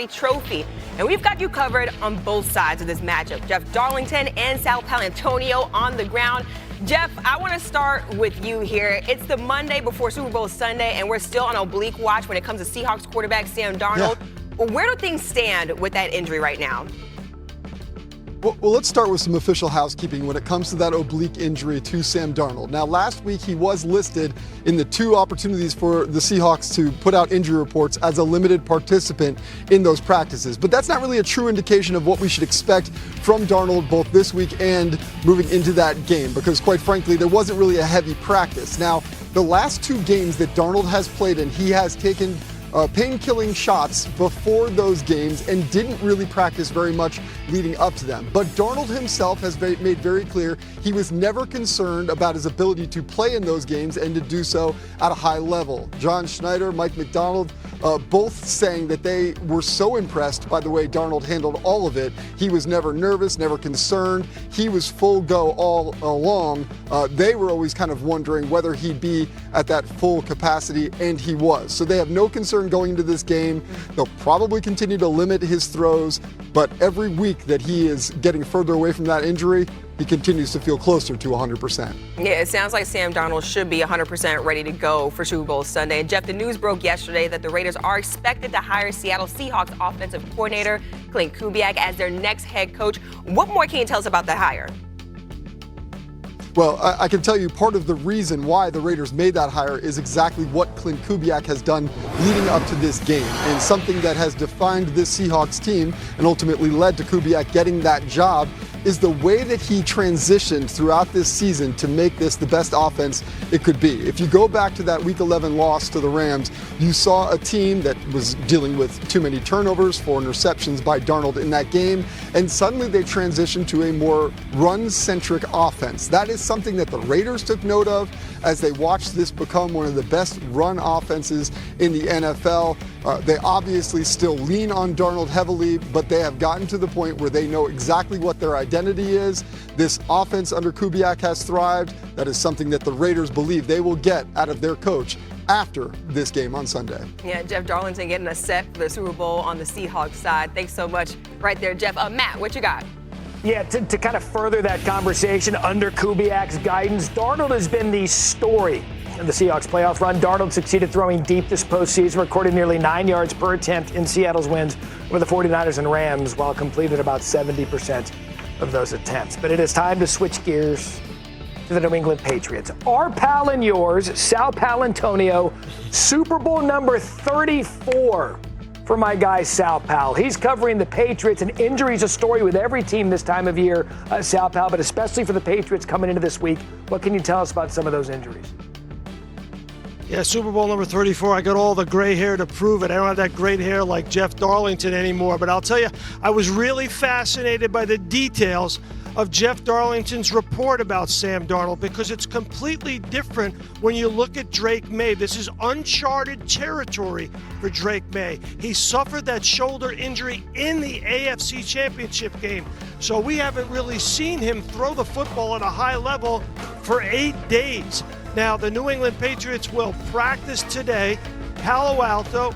trophy. And we've got you covered on both sides of this matchup. Jeff Darlington and Sal Paolantonio on the ground. Jeff, I want to start with you here. It's the Monday before Super Bowl Sunday, and we're still on oblique watch when it comes to Seahawks quarterback Sam Darnold. Yeah. Where do things stand with that injury right now? Well, let's start with some official housekeeping when it comes to that oblique injury to Sam Darnold. Now, last week he was listed in the 2 opportunities for the Seahawks to put out injury reports as a limited participant in those practices. But that's not really a true indication of what we should expect from Darnold both this week and moving into that game, because quite frankly, there wasn't really a heavy practice. Now, the last 2 games that Darnold has played in, he has taken pain-killing shots before those games and didn't really practice very much leading up to them. But Darnold himself has made very clear he was never concerned about his ability to play in those games and to do so at a high level. John Schneider, Mike McDonald, both saying that they were so impressed by the way Darnold handled all of it. He was never nervous, never concerned. He was full go all along. They were always kind of wondering whether he'd be at that full capacity, and he was. So they have no concern going into this game. They'll probably continue to limit his throws, but every week that he is getting further away from that injury, he continues to feel closer to 100%. Yeah, it sounds like Sam Darnold should be 100% ready to go for Super Bowl Sunday. And Jeff, the news broke yesterday that the Raiders are expected to hire Seattle Seahawks offensive coordinator Clint Kubiak as their next head coach. What more can you tell us about the hire? Well, I can tell you part of the reason why the Raiders made that hire is exactly what Clint Kubiak has done leading up to this game, and something that has defined this Seahawks team and ultimately led to Kubiak getting that job is the way that he transitioned throughout this season to make this the best offense it could be. If you go back to that Week 11 loss to the Rams, you saw a team that was dealing with too many turnovers, 4 interceptions by Darnold in that game, and suddenly they transitioned to a more run-centric offense. That is something that the Raiders took note of as they watched this become one of the best run offenses in the NFL. They obviously still lean on Darnold heavily, but they have gotten to the point where they know exactly what their identity is. This offense under Kubiak has thrived. That is something that the Raiders believe they will get out of their coach after this game on Sunday. Yeah, Jeff Darlington getting us set for the Super Bowl on the Seahawks side. Thanks so much right there, Jeff. Matt, what you got? Yeah, to kind of further that conversation, under Kubiak's guidance, Darnold has been the story of the Seahawks playoff run. Darnold succeeded throwing deep this postseason, recorded nearly 9 yards per attempt in Seattle's wins over the 49ers and Rams, while completed about 70% of those attempts. But it is time to switch gears to the New England Patriots. Our pal and yours, Sal Paolantonio, Super Bowl number 34. For my guy, Sal Pal. He's covering the Patriots, and injury's a story with every team this time of year, Sal Pal, but especially for the Patriots coming into this week. What can you tell us about some of those injuries? Yeah, Super Bowl number 34. I got all the gray hair to prove it. I don't have that great hair like Jeff Darlington anymore, but I'll tell you, I was really fascinated by the details of Jeff Darlington's report about Sam Darnold, because it's completely different when you look at Drake May. This is uncharted territory for Drake May. He suffered that shoulder injury in the AFC Championship game, so we haven't really seen him throw the football at a high level for 8 days. Now, the New England Patriots will practice today, Palo Alto,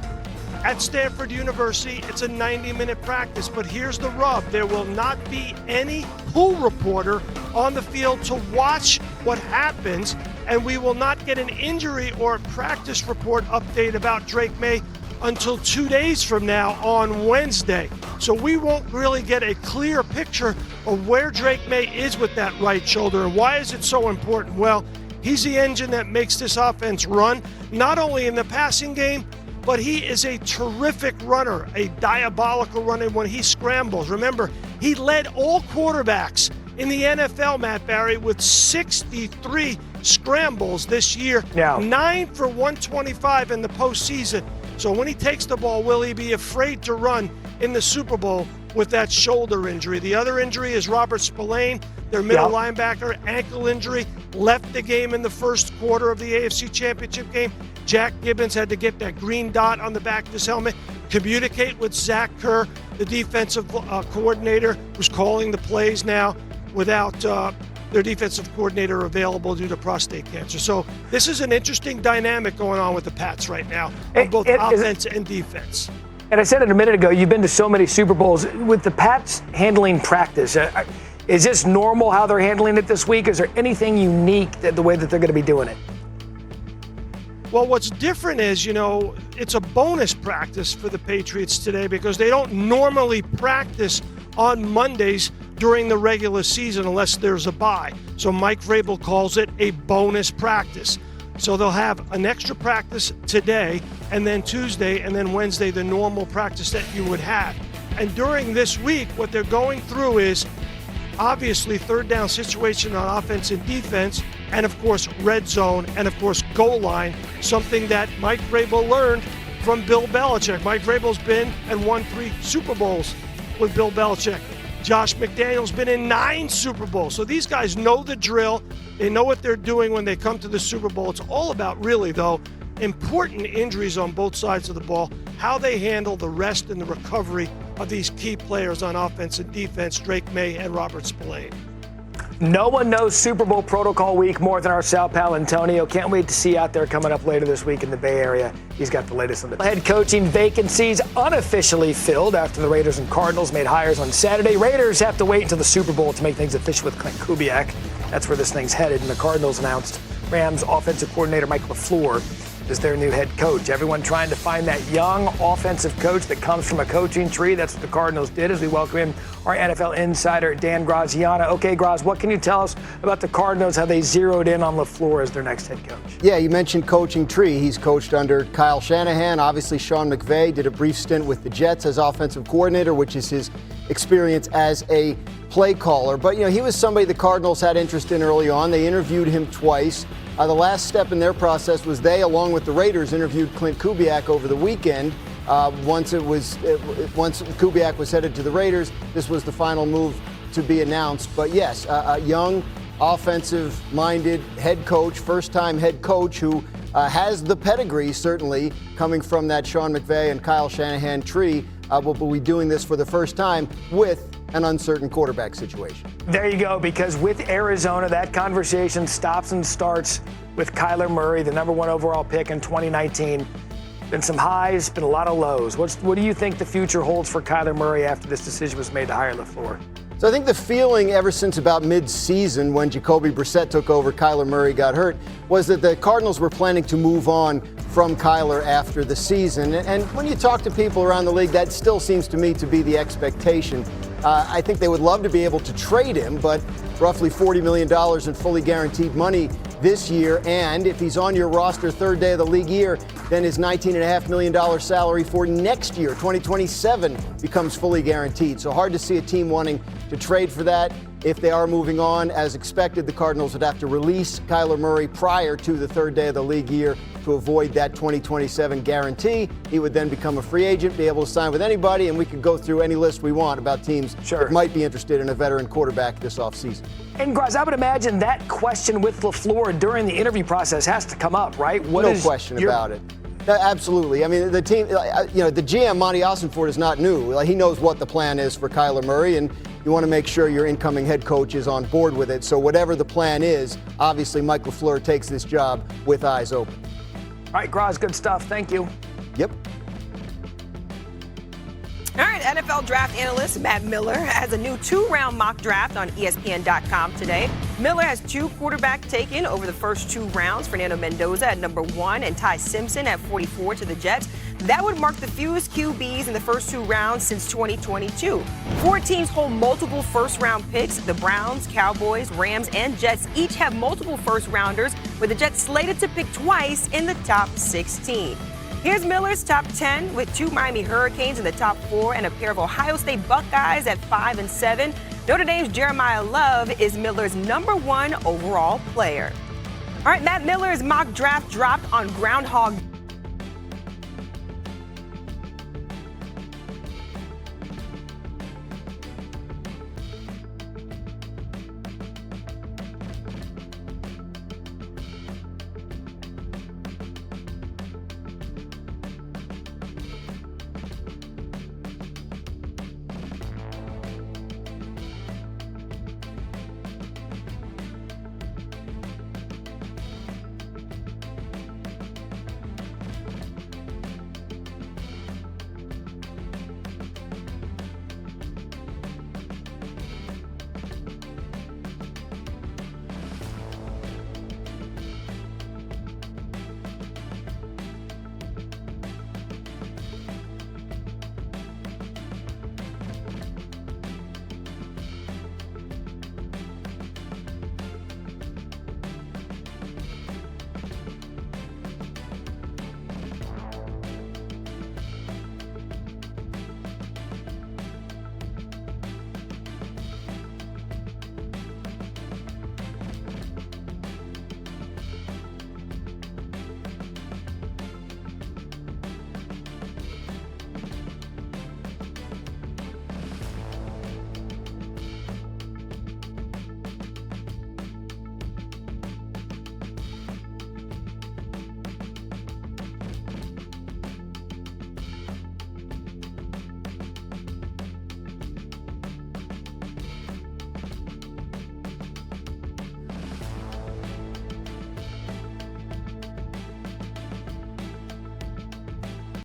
at Stanford University. It's a 90-minute practice, but here's the rub. There will not be any pool reporter on the field to watch what happens, and we will not get an injury or practice report update about Drake May until 2 days from now on Wednesday. So we won't really get a clear picture of where Drake May is with that right shoulder. And why is it so important? Well, he's the engine that makes this offense run, not only in the passing game, but he is a terrific runner, a diabolical runner when he scrambles. Remember, he led all quarterbacks in the NFL, Matt Barry, with 63 scrambles this year, 9 for 125 in the postseason. So when he takes the ball, will he be afraid to run in the Super Bowl with that shoulder injury? The other injury is Robert Spillane, their middle linebacker, ankle injury, left the game in the first quarter of the AFC Championship game. Jack Gibbons had to get that green dot on the back of his helmet, communicate with Zach Kerr, the defensive coordinator, who's calling the plays now without their defensive coordinator available due to prostate cancer. So this is an interesting dynamic going on with the Pats right now on both offense and defense. And I said it a minute ago, you've been to so many Super Bowls. With the Pats handling practice, is this normal how they're handling it this week? Is there anything unique the way that they're going to be doing it? Well, what's different is, it's a bonus practice for the Patriots today because they don't normally practice on Mondays during the regular season unless there's a bye. So Mike Vrabel calls it a bonus practice. So they'll have an extra practice today, and then Tuesday, and then Wednesday, the normal practice that you would have. And during this week, what they're going through is obviously third down situation on offense and defense, and of course red zone, and of course goal line, something that Mike Vrabel learned from Bill Belichick. Mike Vrabel's been and won 3 Super Bowls with Bill Belichick. Josh McDaniels been in 9 Super Bowls. So these guys know the drill. They know what they're doing when they come to the Super Bowl. It's all about, really, though, important injuries on both sides of the ball, how they handle the rest and the recovery of these key players on offense and defense, Drake May and Robert Spillane. No one knows Super Bowl protocol week more than our Sal pal Antonio. Can't wait to see you out there coming up later this week in the Bay Area. He's got the latest on the head coaching vacancies unofficially filled after the Raiders and Cardinals made hires on Saturday. Raiders have to wait until the Super Bowl to make things official with Clint Kubiak. That's where this thing's headed. And the Cardinals announced Rams offensive coordinator Mike LaFleur is their new head coach. Everyone trying to find that young offensive coach that comes from a coaching tree. That's what the Cardinals did as we welcome in our NFL insider, Dan Graziano. Okay, Graz, what can you tell us about the Cardinals, how they zeroed in on LaFleur as their next head coach? Yeah, you mentioned coaching tree. He's coached under Kyle Shanahan. Obviously, Sean McVay did a brief stint with the Jets as offensive coordinator, which is his experience as a play caller. But, he was somebody the Cardinals had interest in early on. They interviewed him twice. The last step in their process was they, along with the Raiders, interviewed Clint Kubiak over the weekend. Once Kubiak was headed to the Raiders, this was the final move to be announced. But yes, a young, offensive-minded head coach, first-time head coach who has the pedigree, certainly, coming from that Sean McVay and Kyle Shanahan tree, will be doing this for the first time with an uncertain quarterback situation. There you go, because with Arizona, that conversation stops and starts with Kyler Murray, the number 1 overall pick in 2019. Been some highs, been a lot of lows. What do you think the future holds for Kyler Murray after this decision was made to hire LaFleur? So I think the feeling ever since about mid-season when Jacoby Brissett took over, Kyler Murray got hurt, was that the Cardinals were planning to move on from Kyler after the season. And when you talk to people around the league, that still seems to me to be the expectation. I think they would love to be able to trade him, but roughly $40 million in fully guaranteed money this year. And if he's on your roster third day of the league year, then his $19.5 million salary for next year, 2027, becomes fully guaranteed. So hard to see a team wanting to trade for that. If they are moving on, as expected, the Cardinals would have to release Kyler Murray prior to the third day of the league year to avoid that 2027 guarantee. He would then become a free agent, be able to sign with anybody, and we could go through any list we want about teams that might be interested in a veteran quarterback this offseason. And, Graz, I would imagine that question with LaFleur during the interview process has to come up, right? No question about it. Absolutely. I mean, the team, the GM, Monty Ossenfort, is not new. He knows what the plan is for Kyler Murray, and you want to make sure your incoming head coach is on board with it. So whatever the plan is, obviously Mike LaFleur takes this job with eyes open. All right, Graz, good stuff. Thank you. Yep. All right, NFL draft analyst Matt Miller has a new 2-round mock draft on ESPN.com today. Miller has 2 quarterbacks taken over the first 2 rounds, Fernando Mendoza at number 1 and Ty Simpson at 44 to the Jets. That would mark the fewest QBs in the first 2 rounds since 2022. 4 teams hold multiple first-round picks. The Browns, Cowboys, Rams, and Jets each have multiple first-rounders, with the Jets slated to pick twice in the top 16. Here's Miller's top 10 with 2 Miami Hurricanes in the top 4 and a pair of Ohio State Buckeyes at 5 and 7. Notre Dame's Jeremiah Love is Miller's number 1 overall player. All right, Matt Miller's mock draft dropped on Groundhog